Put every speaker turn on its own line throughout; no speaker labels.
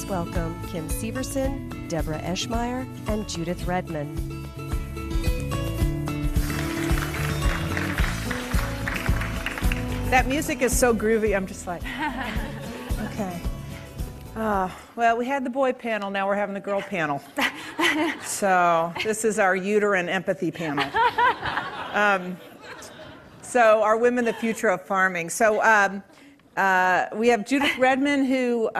welcome Kim Severson, Debra Eschmeyer, and Judith Redmond.
That music is so groovy, I'm just like, okay. Well, we had the boy panel, now we're having the girl panel. So this is our uterine empathy panel. So are women the future of farming? So we have Judith Redmond, who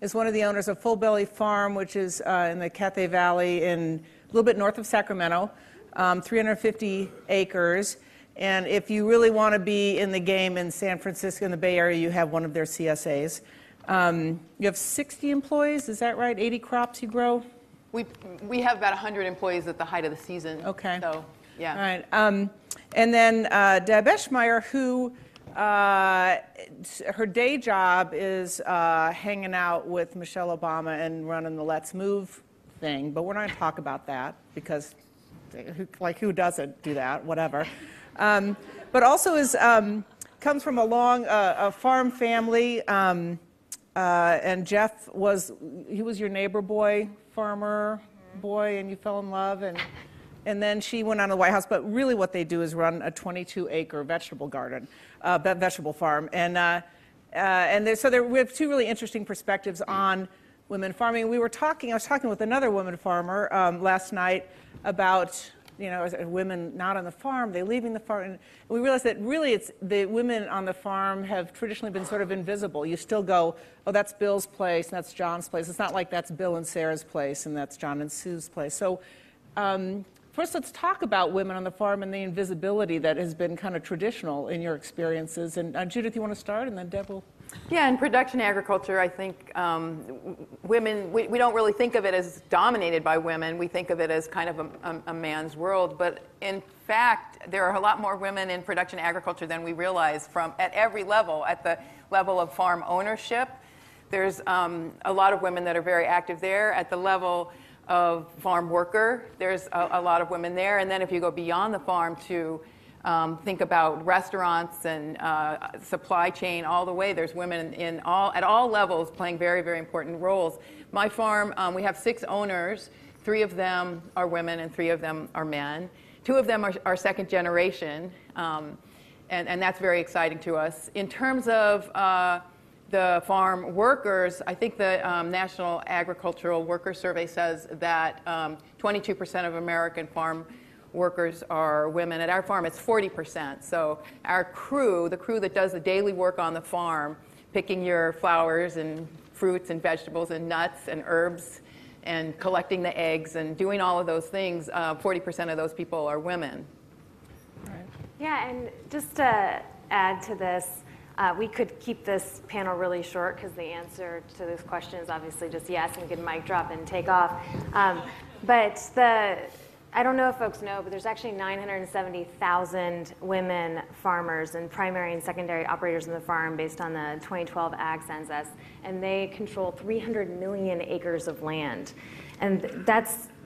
is one of the owners of Full Belly Farm, which is in the Cathay Valley a little bit north of Sacramento, 350 acres. And if you really want to be in the game in San Francisco, in the Bay Area, you have one of their CSAs. You have 60 employees, is that right? 80 crops you grow?
We have about 100 employees at the height of the season.
Okay.
So, yeah.
All right. And then Debra Eschmeyer, who her day job is hanging out with Michelle Obama and running the Let's Move thing, but we're not going to talk about that because, who doesn't do that? Whatever. But also comes from a long farm family, and Jeff was your neighbor boy, farmer boy, and you fell in love, and then she went on to the White House. But really, what they do is run a 22-acre vegetable garden, vegetable farm, and we have two really interesting perspectives on women farming. I was talking with another woman farmer last night about, women not on the farm, they're leaving the farm. And we realized that really it's the women on the farm have traditionally been sort of invisible. You still go, oh, that's Bill's place, and that's John's place. It's not like that's Bill and Sarah's place, and that's John and Sue's place. So first, let's talk about women on the farm and the invisibility that has been kind of traditional in your experiences. And Judith, you want to start, and then Deb will...
Yeah, in production agriculture, I think women, we don't really think of it as dominated by women. We think of it as kind of a man's world. But in fact, there are a lot more women in production agriculture than we realize at every level. At the level of farm ownership, there's a lot of women that are very active there. At the level of farm worker, there's a lot of women there. And then if you go beyond the farm to think about restaurants and supply chain all the way, there's women at all levels playing very, very important roles. My farm, we have 6 owners. 3 of them are women and 3 of them are men. 2 of them are second generation, and that's very exciting to us. In terms of the farm workers, I think the National Agricultural Worker Survey says that 22% of American farm workers are women. At our farm, it's 40%. So our crew, the crew that does the daily work on the farm, picking your flowers and fruits and vegetables and nuts and herbs and collecting the eggs and doing all of those things, 40% of those people are women.
Right.
Yeah, and just to add to this, we could keep this panel really short because the answer to this question is obviously just yes, and we can mic drop and take off. I don't know if folks know, but there's actually 970,000 women farmers and primary and secondary operators in the farm based on the 2012 Ag Census, and they control 300 million acres of land. And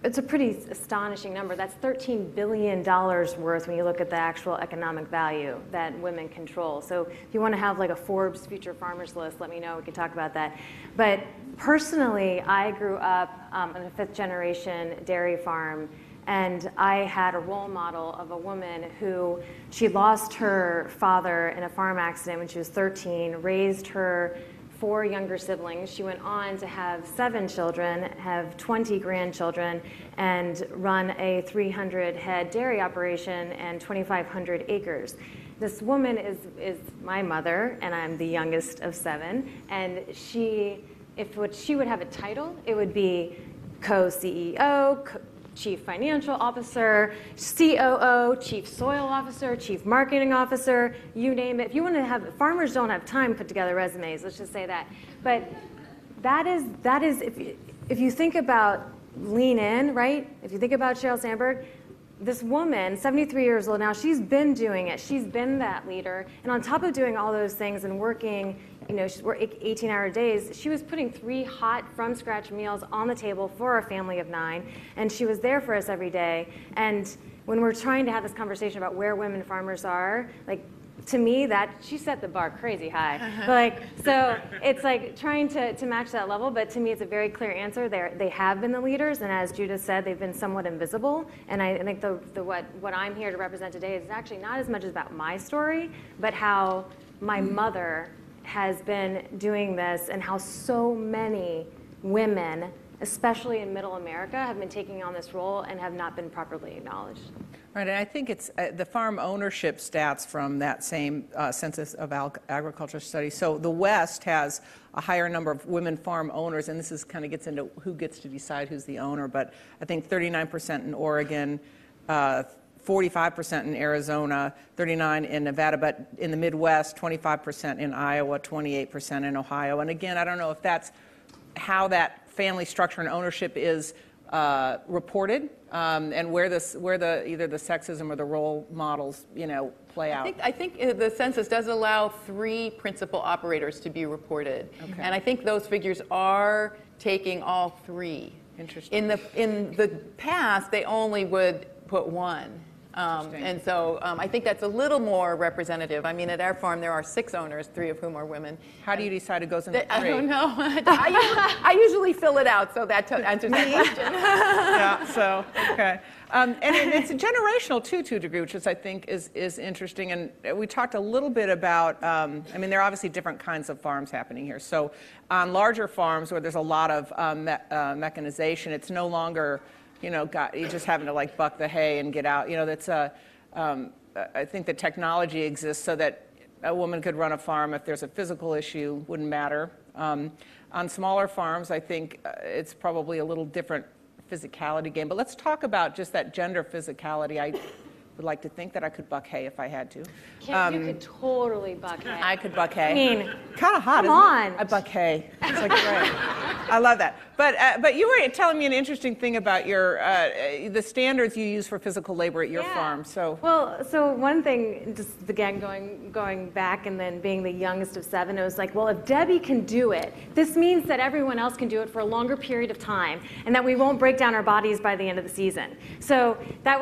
it's a pretty astonishing number. That's $13 billion worth when you look at the actual economic value that women control. So if you want to have like a Forbes Future Farmers list, let me know. We can talk about that. But personally, I grew up on a 5th generation dairy farm, and I had a role model of a woman who, she lost her father in a farm accident when she was 13, raised her 4 younger siblings. She went on to have 7 children, have 20 grandchildren, and run a 300-head dairy operation and 2,500 acres. This woman is my mother, and I'm the youngest of 7, and if she would have a title, it would be co-CEO, Chief Financial Officer, COO, Chief Soil Officer, Chief Marketing Officer, you name it. If you want to have, farmers don't have time to put together resumes, let's just say that. But that is if you think about lean in, right? If you think about Sheryl Sandberg, this woman, 73 years old now, she's been doing it. She's been that leader. And on top of doing all those things and working, she's working 18-hour days, she was putting 3 hot, from-scratch meals on the table for a family of 9. And she was there for us every day. And when we're trying to have this conversation about where women farmers are, like to me, that she set the bar crazy high. But like, so it's like trying to match that level, but to me it's a very clear answer. They have been the leaders, and as Judith said, they've been somewhat invisible. And I think what I'm here to represent today is actually not as much about my story, but how my mother has been doing this, and how so many women, especially in middle America, have been taking on this role and have not been properly acknowledged.
Right, and I think it's the farm ownership stats from that same Census of Agriculture study. So the West has a higher number of women farm owners, and this is kind of gets into who gets to decide who's the owner, but I think 39% in Oregon, 45% in Arizona, 39% in Nevada, but in the Midwest, 25% in Iowa, 28% in Ohio. And again, I don't know if that's how that family structure and ownership is reported, and where either the sexism or the role models, play out.
I think the census does allow 3 principal operators to be reported,
okay.
And I think those figures are taking all 3.
Interesting.
In the past, they only would put 1. And so I think that's a little more representative. I mean, at our farm, there are 6 owners, 3 of whom are women.
How do you decide it goes in the 3?
I don't know. I usually fill it out, so that answers that question.
Yeah, so, okay. And it's generational, too, to a degree, which I think is interesting. And we talked a little bit about, I mean, there are obviously different kinds of farms happening here. So on larger farms where there's a lot of mechanization, it's no longer, you're just having to like buck the hay and get out. That's I think the technology exists so that a woman could run a farm if there's a physical issue, wouldn't matter. On smaller farms, I think it's probably a little different physicality game. But let's talk about just that gender physicality. I would like to think that I could buck hay if I had to.
You could totally buck hay.
I could buck hay.
I mean,
kind of hot.
Come on.
I buck hay. It's like great. I love that. But you were telling me an interesting thing about your the standards you use for physical labor at your farm. So
one thing, just again going back and then being the youngest of 7, it was like, well, if Debbie can do it, this means that everyone else can do it for a longer period of time, and that we won't break down our bodies by the end of the season. So I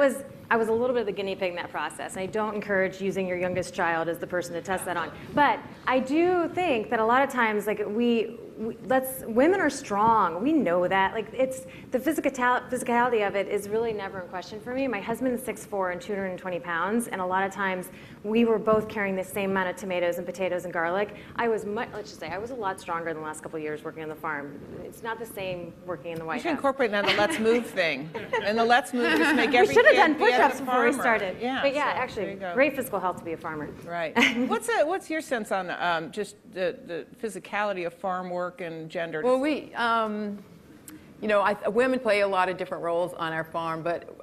was a little bit of the guinea pig in that process. I don't encourage using your youngest child as the person to test that on. But I do think that a lot of times, like women are strong. We know that. Like it's the physicality of it is really never in question for me. My husband is 6'4" and 220 pounds, and a lot of times we were both carrying the same amount of tomatoes and potatoes and garlic. let's just say, I was a lot stronger in the last couple of years working on the farm. It's not the same working in the White House.
You should incorporate that in the Let's Move thing. And the Let's Move, just make every
We should have done
kid be
push-ups
a
before we
farmer.
started.
Yeah,
but yeah,
so,
actually, great physical health to be a farmer.
Right. What's your sense on just the physicality of farm work and gender?
Well, women play a lot of different roles on our farm, but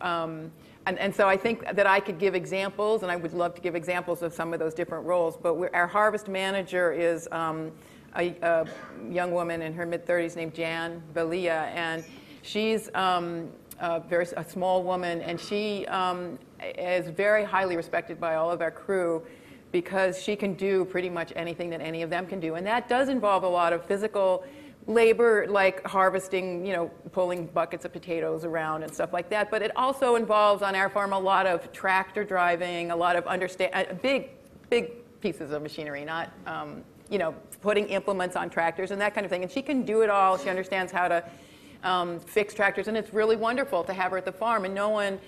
and so I think that I could give examples, and I would love to give examples of some of those different roles. But our harvest manager is a young woman in her mid-30s named Jan Valia, and she's a small woman, and she is very highly respected by all of our crew because she can do pretty much anything that any of them can do. And that does involve a lot of physical labor, like harvesting, pulling buckets of potatoes around and stuff like that. But it also involves on our farm a lot of tractor driving, a lot of big pieces of machinery, not putting implements on tractors and that kind of thing. And she can do it all. She understands how to fix tractors, and it's really wonderful to have her at the farm. And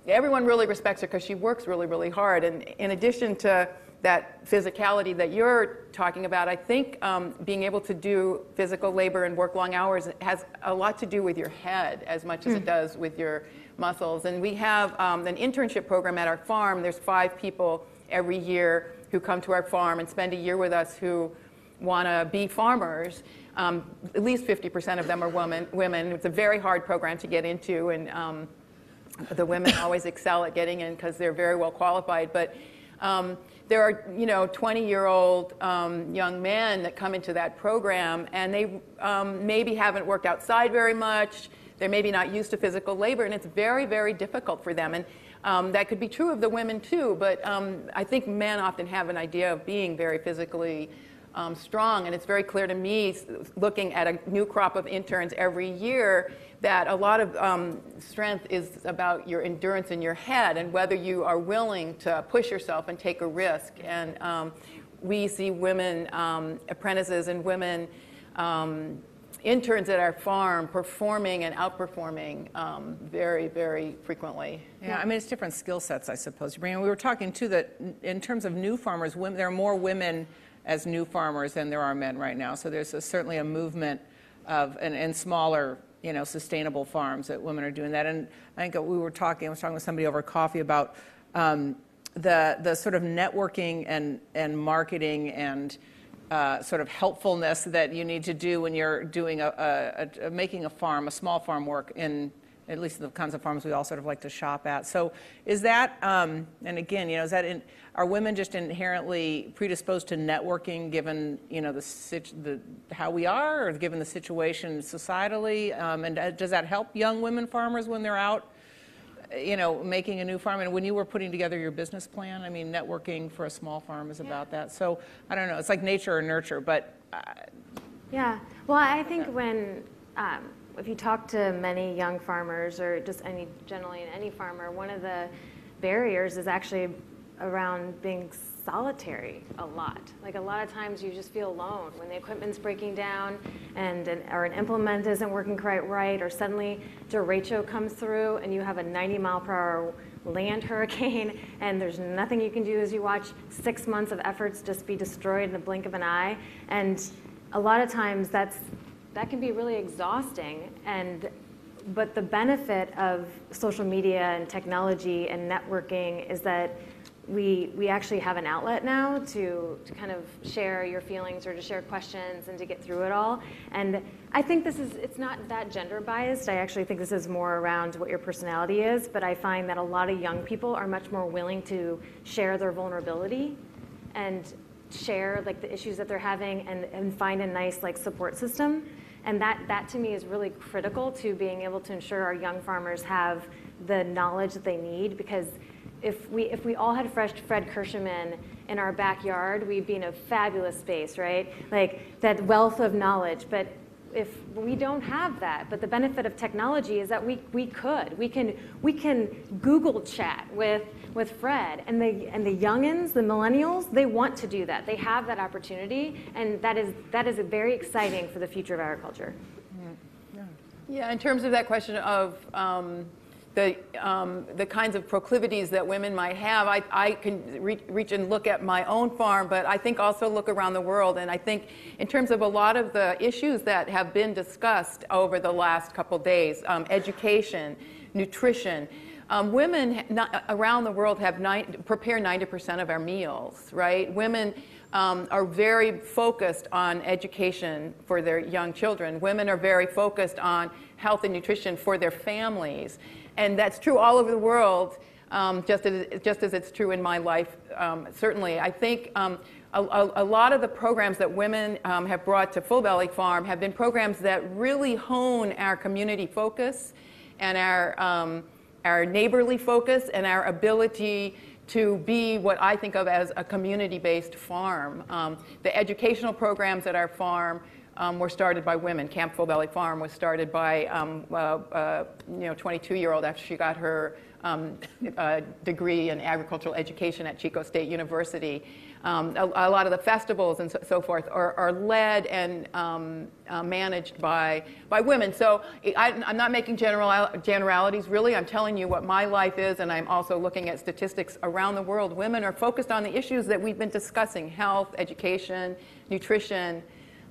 everyone really respects her because she works really, really hard. And in addition to that physicality that you're talking about, I think being able to do physical labor and work long hours has a lot to do with your head as much as it does with your muscles. And we have an internship program at our farm. There's 5 people every year who come to our farm and spend a year with us who want to be farmers. At least 50% of them are women. It's a very hard program to get into, and the women always excel at getting in because they're very well qualified. But there are 20-year-old young men that come into that program, and they maybe haven't worked outside very much. They're maybe not used to physical labor, and it's very, very difficult for them. And that could be true of the women too, but I think men often have an idea of being very physically strong. And it's very clear to me, looking at a new crop of interns every year, that a lot of strength is about your endurance in your head and whether you are willing to push yourself and take a risk. And we see women apprentices and women interns at our farm performing and outperforming very, very frequently.
Yeah, I mean, it's different skill sets, I suppose. We were talking, too, that in terms of new farmers, there are more women as new farmers than there are men right now. So there's certainly a movement of, and smaller, sustainable farms that women are doing that. And I think I was talking with somebody over coffee about the sort of networking and marketing and sort of helpfulness that you need to do when you're doing making a small farm work in at least the kinds of farms we all sort of like to shop at. So is that, and again, are women just inherently predisposed to networking given, how we are, or given the situation societally? And does that help young women farmers when they're out, making a new farm? And when you were putting together your business plan, I mean, networking for a small farm is about that. So I don't know, it's like nature or nurture, but.
Yeah, well, I think when, if you talk to many young farmers or just generally any farmer, one of the barriers is actually around being solitary a lot. Like a lot of times you just feel alone when the equipment's breaking down or an implement isn't working quite right, or suddenly derecho comes through and you have a 90-mile-per-hour land hurricane and there's nothing you can do as you watch 6 months of efforts just be destroyed in the blink of an eye. And a lot of times that can be really exhausting. But the benefit of social media and technology and networking is that we actually have an outlet now to kind of share your feelings or to share questions and to get through it all. And I think it's not that gender biased. I actually think this is more around what your personality is, but I find that a lot of young people are much more willing to share their vulnerability and share like the issues that they're having and find a nice like support system. And that to me is really critical to being able to ensure our young farmers have the knowledge that they need, because if we all had Fred Kirschman in our backyard, we'd be in a fabulous space, right? Like that wealth of knowledge. But if we don't have that, but the benefit of technology is that we can Google chat with Fred, and the youngins, the millennials, they want to do that. They have that opportunity, and that is very exciting for the future of agriculture.
Yeah, in terms of that question of the kinds of proclivities that women might have, I can reach and look at my own farm, but I think also look around the world. And I think in terms of a lot of the issues that have been discussed over the last couple days, education, nutrition, women around the world prepare 90% of our meals, right? Women are very focused on education for their young children. Women are very focused on health and nutrition for their families. And that's true all over the world, just as it's true in my life, certainly. I think a lot of the programs that women have brought to Full Belly Farm have been programs that really hone our community focus and our neighborly focus and our ability to be what I think of as a community-based farm. The educational programs at our farm were started by women. Camp Full Belly Farm was started by 22-year-old after she got her degree in agricultural education at Chico State University. A lot of the festivals and so forth are led and managed by women. So I'm not making generalities, really. I'm telling you what my life is, and I'm also looking at statistics around the world. Women are focused on the issues that we've been discussing: health, education, nutrition.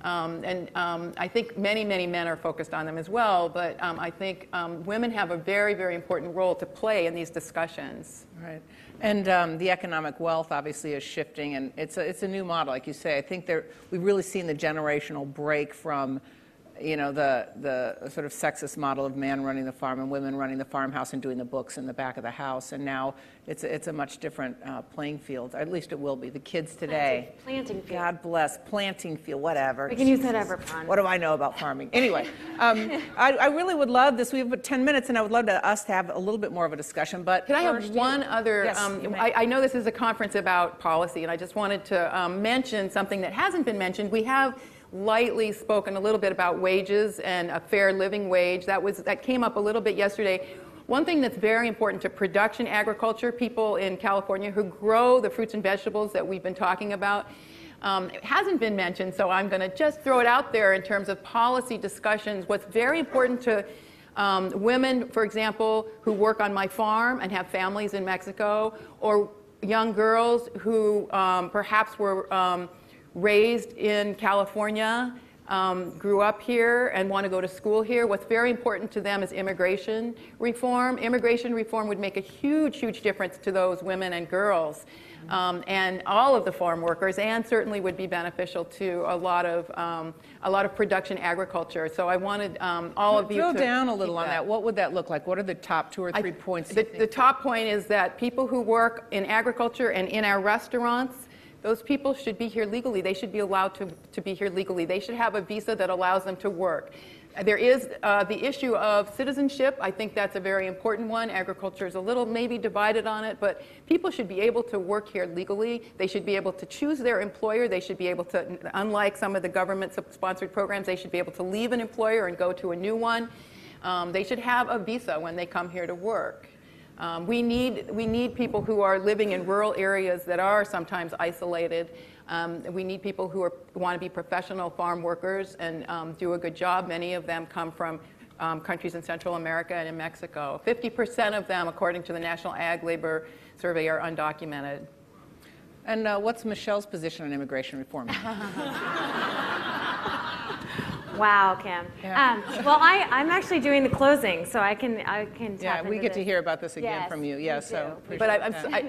I think many men are focused on them as well, but I think women have a very, very important role to play in these discussions.
Right. And the economic wealth obviously is shifting, and it's a new model, like you say. I think we've really seen the generational break from, you know, the sort of sexist model of man running the farm and women running the farmhouse and doing the books in the back of the house. And now it's a much different playing field. At least it will be. The kids today.
Planting field.
God bless. Planting field, whatever.
We can use that ever pun.
What do I know about farming? Anyway, I really would love this. We have about 10 minutes, and I would love us to have a little bit more of a discussion. But
can I have one other?
Yes,
I know this is a conference about policy, and I just wanted to mention something that hasn't been mentioned. We have lightly spoken a little bit about wages and a fair living wage. That came up a little bit yesterday. One thing that's very important to production agriculture, people in California who grow the fruits and vegetables that we've been talking about, it hasn't been mentioned, so I'm going to just throw it out there in terms of policy discussions. What's very important to women, for example, who work on my farm and have families in Mexico, or young girls who perhaps were raised in California, grew up here and want to go to school here. What's very important to them is immigration reform. Immigration reform would make a huge, huge difference to those women and girls, and all of the farm workers, and certainly would be beneficial to a lot of production agriculture. So I wanted all of you to
drill down a little on that. What would that look like? What are the top 2 or 3 points?
The top point is that people who work in agriculture and in our restaurants, those people should be here legally. They should be allowed to be here legally. They should have a visa that allows them to work. There is the issue of citizenship. I think that's a very important one. Agriculture is a little maybe divided on it, but people should be able to work here legally. They should be able to choose their employer. They should be able to, unlike some of the government-sponsored programs, they should be able to leave an employer and go to a new one. They should have a visa when they come here to work. We need people who are living in rural areas that are sometimes isolated. We need people who want to be professional farm workers and do a good job. Many of them come from countries in Central America and in Mexico. 50% of them, according to the National Ag Labor Survey, are undocumented.
And what's Michelle's position on immigration reform?
Wow, Kim.
Yeah.
Well, I'm actually doing the closing, so I can
Yeah, we get to hear about this again from you. Yeah, so.
But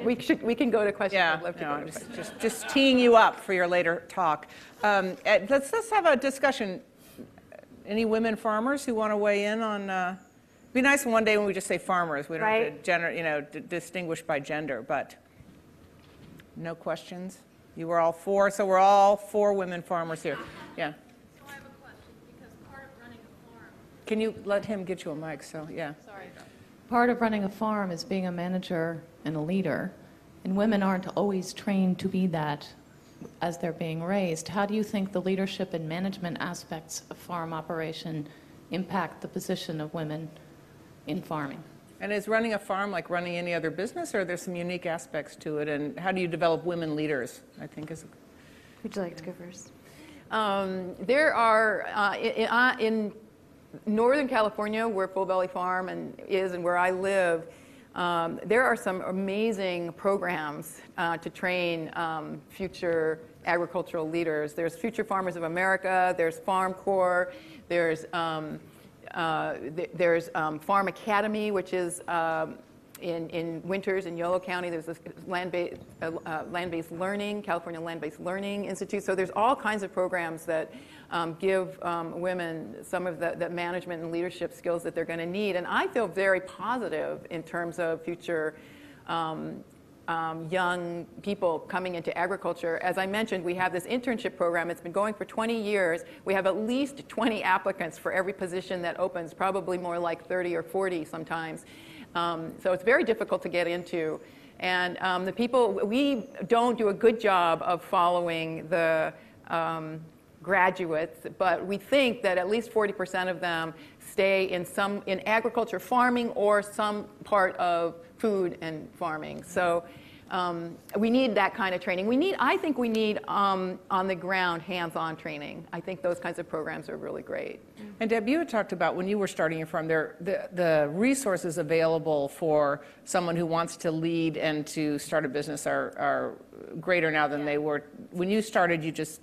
we can go to questions.
Yeah,
I'd love to go to questions.
just teeing you up for your later talk. Let's have a discussion. Any women farmers who want to weigh in on? It'd be nice one day when we just say farmers. We don't have to distinguish by gender, but no questions. You were all 4, so we're all 4 women farmers here. Yeah. Can you let him get you a mic? So, yeah.
Sorry. Part of running a farm is being a manager and a leader, and women aren't always trained to be that as they're being raised. How do you think the leadership and management aspects of farm operation impact the position of women in farming?
And is running a farm like running any other business, or are there some unique aspects to it? And how do you develop women leaders, I think is.
Would you like to go first?
There are, in Northern California, where Full Belly Farm is and where I live, there are some amazing programs to train future agricultural leaders. There's Future Farmers of America, there's Farm Corps, there's Farm Academy, which is in Winters in Yolo County. There's this land-based learning, California Land-Based Learning Institute. So there's all kinds of programs that give women some of the management and leadership skills that they're going to need. And I feel very positive in terms of future young people coming into agriculture. As I mentioned, we have this internship program. It's been going for 20 years. We have at least 20 applicants for every position that opens, probably more like 30 or 40 sometimes. So it's very difficult to get into. And we don't do a good job of following the graduates, but we think that at least 40% of them stay in agriculture, farming, or some part of food and farming. So we need that kind of training. I think we need on the ground, hands-on training. I think those kinds of programs are really great.
And Deb, you had talked about when you were starting your farm, the resources available for someone who wants to lead and to start a business are greater now than they were. When you started, you just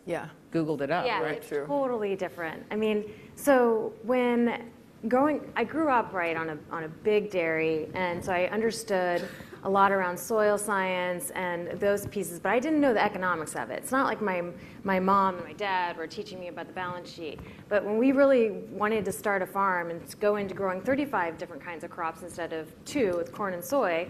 Googled it up,
yeah,
right?
It's totally different. I mean, so I grew up on a big dairy, and so I understood a lot around soil science and those pieces, but I didn't know the economics of it. It's not like my mom and my dad were teaching me about the balance sheet. But when we really wanted to start a farm and go into growing 35 different kinds of crops instead of 2 with corn and soy,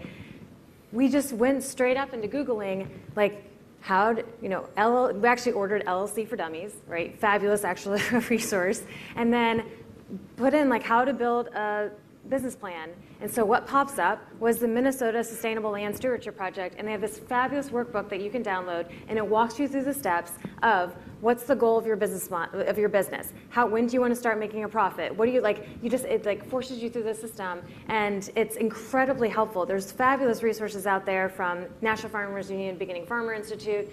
we just went straight up into Googling, like, we actually ordered LLC for Dummies, right? Fabulous, actually, resource. And then put in, like, how to build a business plan. And so what pops up was the Minnesota Sustainable Land Stewardship Project, and they have this fabulous workbook that you can download, and it walks you through the steps of what's the goal of your business. When do you want to start making a profit? What do you like? It like forces you through the system, and it's incredibly helpful. There's fabulous resources out there from National Farmers Union, Beginning Farmer Institute,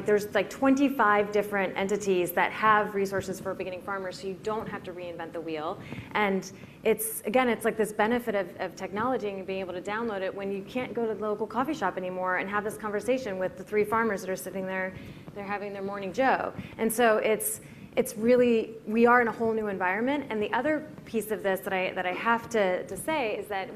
there's like 25 different entities that have resources for beginning farmers, so you don't have to reinvent the wheel. And it's like this benefit of technology and being able to download it when you can't go to the local coffee shop anymore and have this conversation with the 3 farmers that are sitting there, they're having their morning joe. And so it's really, we are in a whole new environment. And the other piece of this that I have to say is that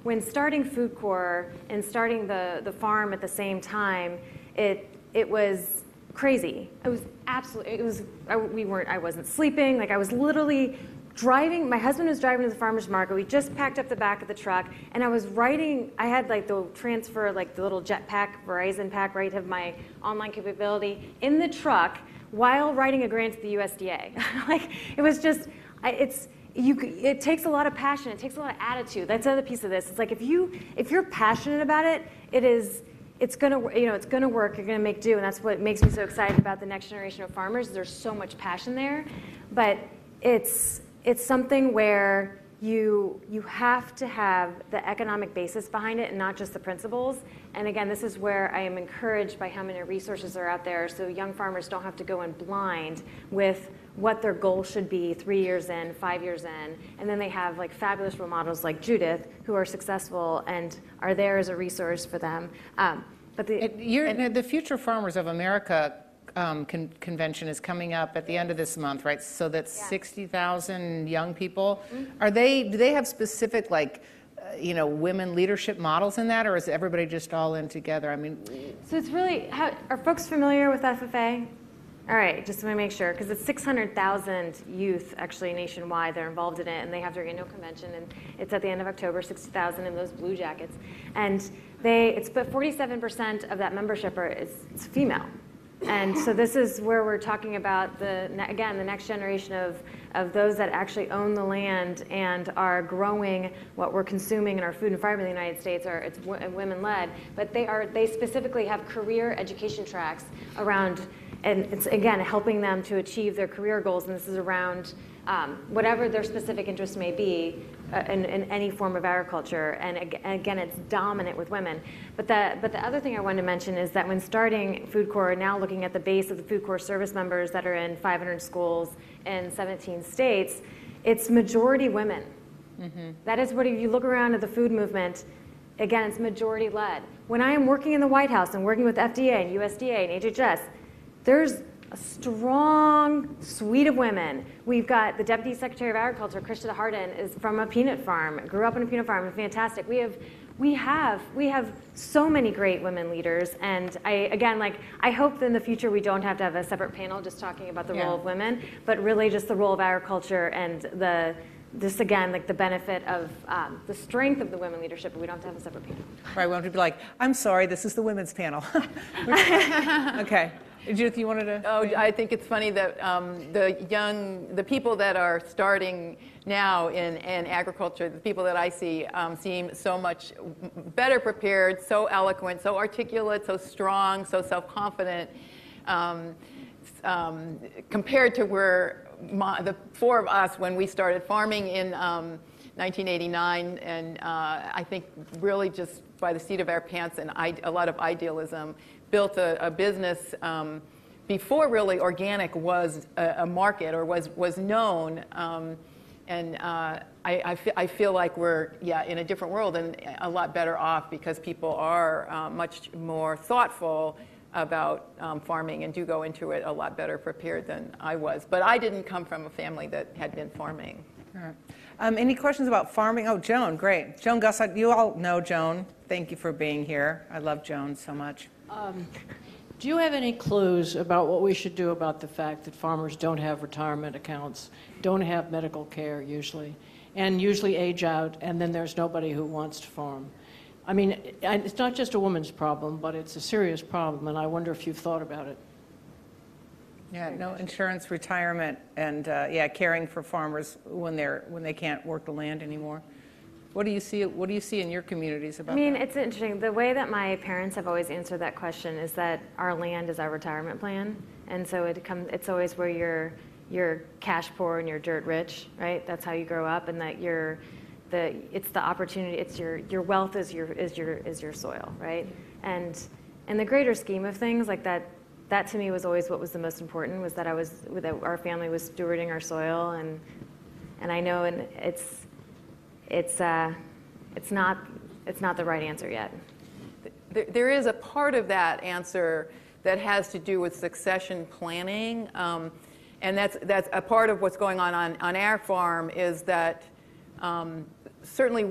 when starting Food Corps and starting the farm at the same time, it was crazy. It was absolutely, I wasn't sleeping. Like, I was literally driving, my husband was driving to the farmer's market. We just packed up the back of the truck, and I was writing, I had like the transfer, like the little Jetpack, Verizon pack, right, of my online capability in the truck while writing a grant to the USDA. Like, it was just, it takes a lot of passion, it takes a lot of attitude. That's the other piece of this. It's like, if you're passionate about it, it's gonna work, you're gonna make do, and that's what makes me so excited about the next generation of farmers. There's so much passion there, but it's something where you have to have the economic basis behind it and not just the principles. And again, this is where I am encouraged by how many resources are out there, so young farmers don't have to go in blind with what their goal should be 3 years in, 5 years in. And then they have like fabulous role models like Judith who are successful and are there as a resource for them. But
the Future Farmers of America convention is coming up at the end of this month, right? So that's 60,000 young people. Mm-hmm. Do they have specific women leadership models in that, or is everybody just all in together? I mean,
so it's really, are folks familiar with FFA? All right, just want to make sure, because it's 600,000 youth actually nationwide. They're involved in it, and they have their annual convention, and it's at the end of October. 60,000 in those blue jackets, and but 47% of that membership is female. And so this is where we're talking about the next generation of those that actually own the land and are growing what we're consuming in our food and fiber in the United States. It's women-led, but they specifically have career education tracks around, and it's again helping them to achieve their career goals. And this is around whatever their specific interest may be in any form of agriculture. And again, it's dominant with women. But the other thing I wanted to mention is that when starting Food Corps, now looking at the base of the Food Corps service members that are in 500 schools in 17 states, it's majority women. Mm-hmm. That is what, if you look around at the food movement, again, it's majority led. When I am working in the White House and working with FDA and USDA and HHS, there's a strong suite of women. We've got the Deputy Secretary of Agriculture, Krista Harden, is from a peanut farm, grew up in a peanut farm, and fantastic. We have so many great women leaders, and I hope that in the future we don't have to have a separate panel just talking about the role of women, but really just the role of agriculture and the benefit of the strength of the women leadership, but we don't have to have a separate panel.
Right, we want to be like, I'm sorry, this is the women's panel. Okay. Judith, you wanted to?
Oh, I think it's funny that the people that are starting now in agriculture, the people that I see seem so much better prepared, so eloquent, so articulate, so strong, so self-confident, compared to where the 4 of us, when we started farming in 1989, and I think really just by the seat of our pants and a lot of idealism, built a business before really organic was a market or was known, and I feel like we're in a different world and a lot better off because people are much more thoughtful about farming and do go into it a lot better prepared than I was. But I didn't come from a family that had been farming.
All right. Any questions about farming? Oh, Joan, great. Joan Gus, you all know Joan. Thank you for being here. I love Joan so much.
Do you have any clues about what we should do about the fact that farmers don't have retirement accounts, don't have medical care usually, and usually age out, and then there's nobody who wants to farm? I mean, it's not just a woman's problem, but it's a serious problem, and I wonder if you've thought about it.
Yeah, no insurance, retirement, and yeah, caring for farmers when they can't work the land anymore. What do you see? What do you see in your communities about
I mean,
that?
it's interesting. The way that my parents have always answered that question is that our land is our retirement plan, and so it's always where you're cash poor and you're dirt rich, right? That's how you grow up, and that it's the opportunity. It's your wealth is your soil, right? And in the greater scheme of things, like that to me was always what was the most important, was that that our family was stewarding our soil, and I know, and it's not the right answer yet.
There is a part of that answer that has to do with succession planning, and that's a part of what's going on our farm. Is that certainly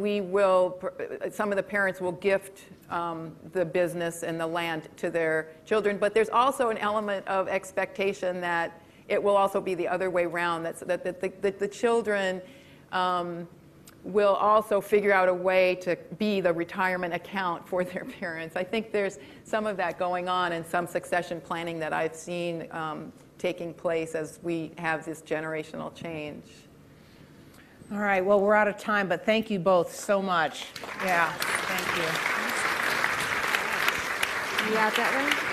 some of the parents will gift the business and the land to their children, but there's also an element of expectation that it will also be the other way around. That the children will also figure out a way to be the retirement account for their parents. I think there's some of that going on, and some succession planning that I've seen taking place as we have this generational change.
All right, well, we're out of time, but thank you both so much. Yeah, thank you.
You out that way?